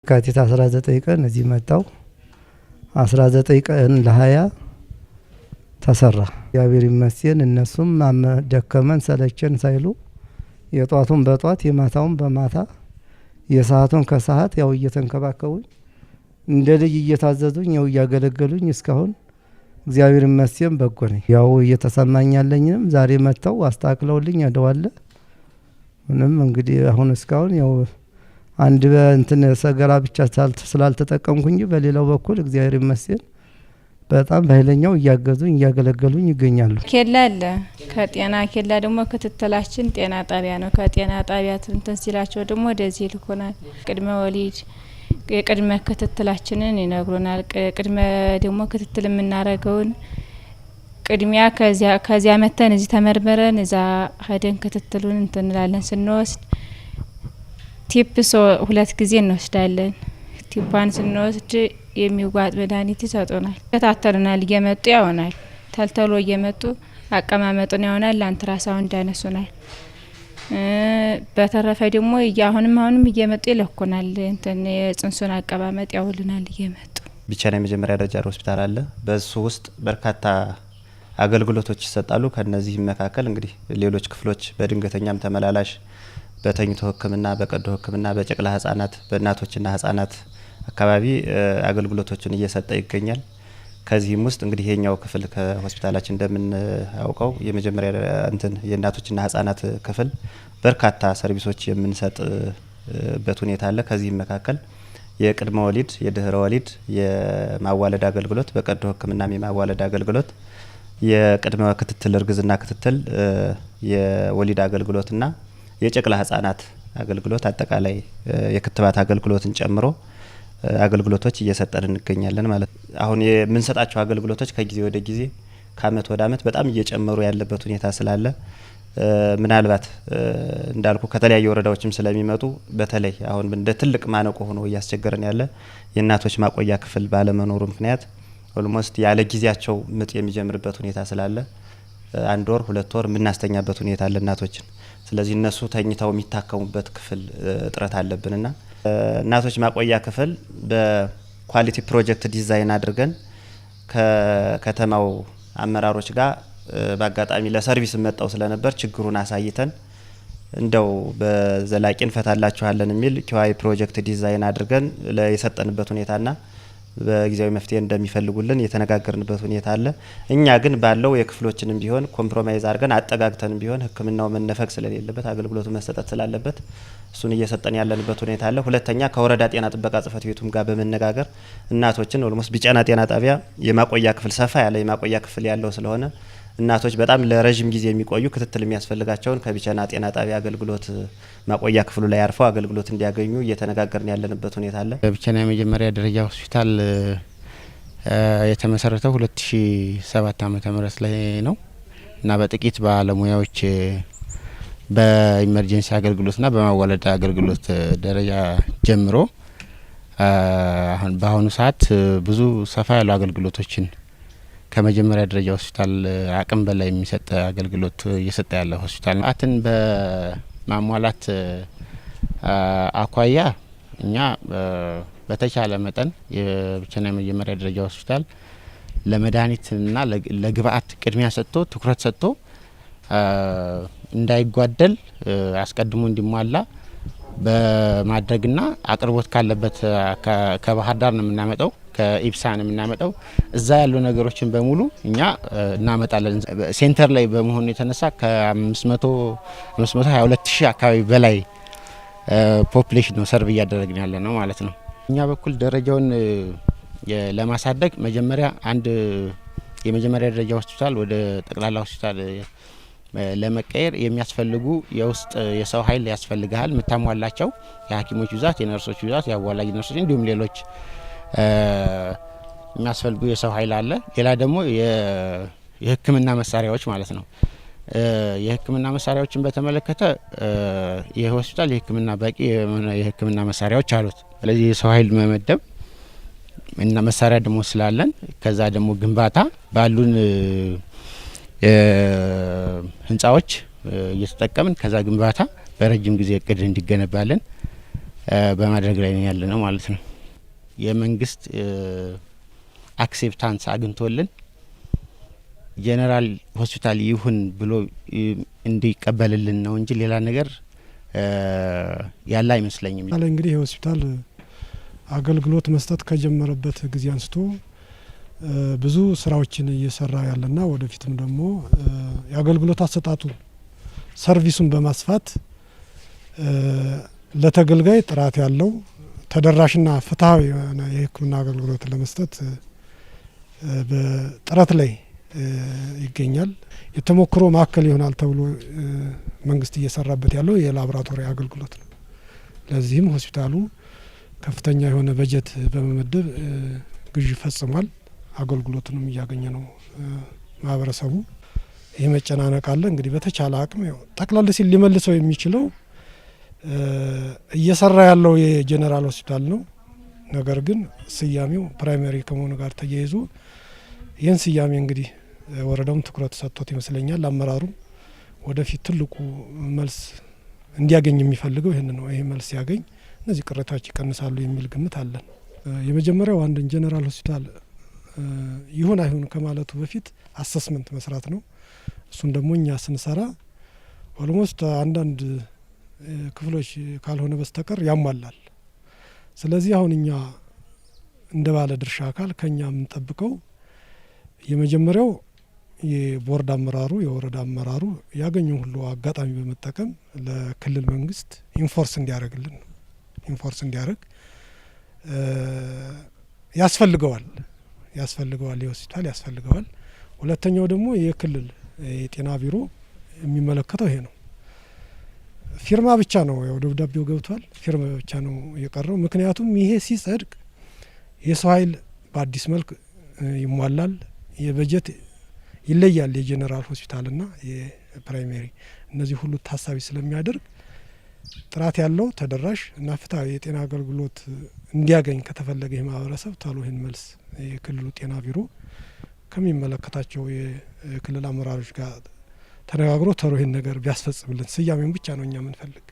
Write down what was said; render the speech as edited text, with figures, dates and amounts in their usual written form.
ካቲት 19 ቀን እዚህ መጣው 19 ቀን ለ20 ተሰራ። እግዚአብሔር ይመስገን። እነሱም ደከመን ሰለቸን ሳይሉ የጧቱን በጧት የማታውን በማታ የሰዓቱን ከሰዓት ያው እየተንከባከቡኝ እንደ ልጅ እየታዘዙኝ ያው እያገለገሉኝ እስካሁን እግዚአብሔር ይመስገን በጎ ነኝ። ያው እየተሰማኝ ያለኝም ዛሬ መጥተው አስተካክለውልኝ አደዋለ ምንም እንግዲህ አሁን እስካሁን ያው አንድ በእንትን ሰገራ ብቻ ስላልተጠቀምኩኝ በሌላው በኩል እግዚአብሔር ይመስገን በጣም በኃይለኛው እያገዙኝ እያገለገሉኝ ይገኛሉ። ኬላ አለ። ከጤና ኬላ ደግሞ ክትትላችን ጤና ጣቢያ ነው። ከጤና ጣቢያ እንትን ሲላቸው ደግሞ ወደዚህ ይልኩናል። ቅድመ ወሊድ የቅድመ ክትትላችንን ይነግሩናል። ቅድመ ደግሞ ክትትል የምናረገውን ቅድሚያ ከዚያ መተን እዚህ ተመርመረን እዛ ሄደን ክትትሉን እንትን እንላለን። ስንወስድ ቲፕ 2 ጊዜ እንወስዳለን። ቲፓን ስንወስድ የሚዋጥ መድኃኒት ይሰጡናል። ተከታተሉናል። እየመጡ ያውናል። ተልተሎ እየመጡ አቀማመጡን ያውናል። አንትራሳውንድ ያነሱናል። በተረፈ ደግሞ አሁንም እየመጡ ይለኩናል። እንትን የጽንሱን አቀማመጥ ያውልናል እየመጡ። ቢቸና የመጀመሪያ ደረጃ ሆስፒታል አለ። በሱ ውስጥ በርካታ አገልግሎቶች ይሰጣሉ። ከነዚህ መካከል እንግዲህ ሌሎች ክፍሎች በድንገተኛም ተመላላሽ፣ በተኝቶ ሕክምና፣ በቀዶ ሕክምና፣ በጨቅላ ህጻናት፣ በእናቶችና ህጻናት አካባቢ አገልግሎቶችን እየሰጠ ይገኛል። ከዚህም ውስጥ እንግዲህ የኛው ክፍል ከሆስፒታላችን እንደምናውቀው የመጀመሪያ የእናቶችና ህጻናት ክፍል በርካታ ሰርቪሶች የምንሰጥበት ሁኔታ አለ። ከዚህም መካከል የቅድመ ወሊድ፣ የድህረ ወሊድ፣ የማዋለድ አገልግሎት፣ በቀዶ ሕክምናም የማዋለድ አገልግሎት፣ የቅድመ ክትትል እርግዝና ክትትል፣ የወሊድ አገልግሎትና የጨቅላ ህጻናት አገልግሎት አጠቃላይ የክትባት አገልግሎትን ጨምሮ አገልግሎቶች እየሰጠን እንገኛለን ማለት ነው። አሁን የምንሰጣቸው አገልግሎቶች ከጊዜ ወደ ጊዜ ከአመት ወደ አመት በጣም እየጨመሩ ያለበት ሁኔታ ስላለ ምናልባት እንዳልኩ ከተለያዩ ወረዳዎችም ስለሚመጡ በተለይ አሁን እንደ ትልቅ ማነቆ ሆኖ እያስቸገረን ያለ የእናቶች ማቆያ ክፍል ባለመኖሩ ምክንያት ኦልሞስት ያለ ጊዜያቸው ምጥ የሚጀምርበት ሁኔታ ስላለ 1 ወር 2 ወር የምናስተኛበት ሁኔታ አለ እናቶችን። ስለዚህ እነሱ ተኝተው የሚታከሙበት ክፍል እጥረት አለብንና እናቶች ማቆያ ክፍል በኳሊቲ ፕሮጀክት ዲዛይን አድርገን ከከተማው አመራሮች ጋር በአጋጣሚ ለሰርቪስ መጣው ስለነበር ችግሩን አሳይተን እንደው በዘላቂ እንፈታላችኋለን የሚል ኪዋይ ፕሮጀክት ዲዛይን አድርገን ለየሰጠንበት ሁኔታና በጊዜያዊ መፍትሄ እንደሚፈልጉልን የተነጋገርንበት ሁኔታ አለ። እኛ ግን ባለው የክፍሎችንም ቢሆን ኮምፕሮማይዝ አድርገን አጠጋግተንም ቢሆን ሕክምናው መነፈግ ስለሌለበት አገልግሎቱ መሰጠት ስላለበት እሱን እየሰጠን ያለንበት ሁኔታ አለ። ሁለተኛ ከወረዳ ጤና ጥበቃ ጽሕፈት ቤቱም ጋር በመነጋገር እናቶችን ኦልሞስት ቢቸና ጤና ጣቢያ የማቆያ ክፍል ሰፋ ያለ የማቆያ ክፍል ያለው ስለሆነ እናቶች በጣም ለረጅም ጊዜ የሚቆዩ ክትትል የሚያስፈልጋቸውን ከቢቸና ጤና ጣቢያ አገልግሎት ማቆያ ክፍሉ ላይ አርፈው አገልግሎት እንዲያገኙ እየተነጋገርን ያለንበት ሁኔታ አለ። ቢቸና የመጀመሪያ ደረጃ ሆስፒታል የተመሰረተው 2007 ዓ.ም ላይ ነው እና በጥቂት ባለሙያዎች በኢመርጀንሲ አገልግሎትና በማዋለድ አገልግሎት ደረጃ ጀምሮ በአሁኑ ሰዓት ብዙ ሰፋ ያሉ አገልግሎቶችን ከመጀመሪያ ደረጃ ሆስፒታል አቅም በላይ የሚሰጥ አገልግሎት እየሰጠ ያለ ሆስፒታል ነው። አትን በማሟላት አኳያ እኛ በተቻለ መጠን የቢቸና የመጀመሪያ ደረጃ ሆስፒታል ለመድኃኒትና ለግብአት ቅድሚያ ሰጥቶ ትኩረት ሰጥቶ እንዳይጓደል አስቀድሞ እንዲሟላ በማድረግና አቅርቦት ካለበት ከባህር ዳር ነው የምናመጣው፣ ከኢብሳ ነው የምናመጣው። እዛ ያሉ ነገሮችን በሙሉ እኛ እናመጣለን። ሴንተር ላይ በመሆኑ የተነሳ ከ522,000 አካባቢ በላይ ፖፑሌሽን ነው ሰርቭ እያደረግን ያለ ነው ማለት ነው። እኛ በኩል ደረጃውን ለማሳደግ መጀመሪያ አንድ የመጀመሪያ ደረጃ ሆስፒታል ወደ ጠቅላላ ሆስፒታል ለመቀየር የሚያስፈልጉ የውስጥ የሰው ኃይል ያስፈልጋል። የምታሟላቸው የሐኪሞች ብዛት፣ የነርሶች ብዛት፣ የአዋላጅ ነርሶች እንዲሁም ሌሎች የሚያስፈልጉ የሰው ኃይል አለ። ሌላ ደግሞ የሕክምና መሳሪያዎች ማለት ነው። የሕክምና መሳሪያዎችን በተመለከተ ይህ ሆስፒታል በቂ የሕክምና መሳሪያዎች አሉት። ስለዚህ የሰው ኃይል መመደብ እና መሳሪያ ደግሞ ስላለን ከዛ ደግሞ ግንባታ ባሉን ህንጻዎች እየተጠቀምን ከዛ ግንባታ በረጅም ጊዜ እቅድ እንዲገነባለን በማድረግ ላይ ያለ ነው ማለት ነው። የመንግስት አክሴፕታንስ አግኝቶልን ጄኔራል ሆስፒታል ይሁን ብሎ እንዲቀበልልን ነው እንጂ ሌላ ነገር ያለ አይመስለኝም። እንግዲህ የሆስፒታል አገልግሎት መስጠት ከጀመረበት ጊዜ አንስቶ ብዙ ስራዎችን እየሰራ ያለና ወደፊትም ደግሞ የአገልግሎት አሰጣጡ ሰርቪሱን በማስፋት ለተገልጋይ ጥራት ያለው ተደራሽና ፍትሃዊ የሆነ የሕክምና አገልግሎት ለመስጠት በጥረት ላይ ይገኛል። የተሞክሮ ማዕከል ይሆናል ተብሎ መንግስት እየሰራበት ያለው የላቦራቶሪ አገልግሎት ነው። ለዚህም ሆስፒታሉ ከፍተኛ የሆነ በጀት በመመደብ ግዥ ፈጽሟል። አገልግሎቱንም እያገኘ ነው ማህበረሰቡ። ይህ መጨናነቅ አለ። እንግዲህ በተቻለ አቅም ጠቅላላ ሲል ሊመልሰው የሚችለው እየሰራ ያለው የጄኔራል ሆስፒታል ነው። ነገር ግን ስያሜው ፕራይመሪ ከመሆኑ ጋር ተያይዞ ይህን ስያሜ እንግዲህ ወረዳውም ትኩረት ሰጥቶት ይመስለኛል። አመራሩም ወደፊት ትልቁ መልስ እንዲያገኝ የሚፈልገው ይህን ነው። ይህ መልስ ሲያገኝ እነዚህ ቅሬታዎች ይቀንሳሉ የሚል ግምት አለን። የመጀመሪያው አንድን ጄኔራል ሆስፒታል ይሁን አይሁን ከማለቱ በፊት አሰስመንት መስራት ነው። እሱን ደግሞ እኛ ስንሰራ ኦልሞስት አንዳንድ ክፍሎች ካልሆነ በስተቀር ያሟላል። ስለዚህ አሁን እኛ እንደ ባለ ድርሻ አካል ከኛ የምንጠብቀው የመጀመሪያው የቦርድ አመራሩ የወረዳ አመራሩ ያገኘው ሁሉ አጋጣሚ በመጠቀም ለክልል መንግስት ኢንፎርስ እንዲያደርግልን ነው። ኢንፎርስ እንዲያደርግ ያስፈልገዋል የሆስፒታል ያስፈልገዋል። ሁለተኛው ደግሞ የክልል የጤና ቢሮ የሚመለከተው ይሄ ነው። ፊርማ ብቻ ነው ያው ደብዳቤው ገብቷል። ፊርማ ብቻ ነው የቀረው። ምክንያቱም ይሄ ሲጸድቅ የሰው ኃይል በአዲስ መልክ ይሟላል። የበጀት ይለያል። የጄኔራል ሆስፒታልና የፕራይሜሪ እነዚህ ሁሉ ታሳቢ ስለሚያደርግ ጥራት ያለው ተደራሽ እና ፍትሃዊ የጤና አገልግሎት እንዲያገኝ ከተፈለገ የማህበረሰብ ቶሎ ይህን መልስ የክልሉ ጤና ቢሮ ከሚመለከታቸው የክልል አመራሮች ጋር ተነጋግሮ ቶሎ ይህን ነገር ቢያስፈጽምልን ስያሜውን ብቻ ነው እኛ የምንፈልግ።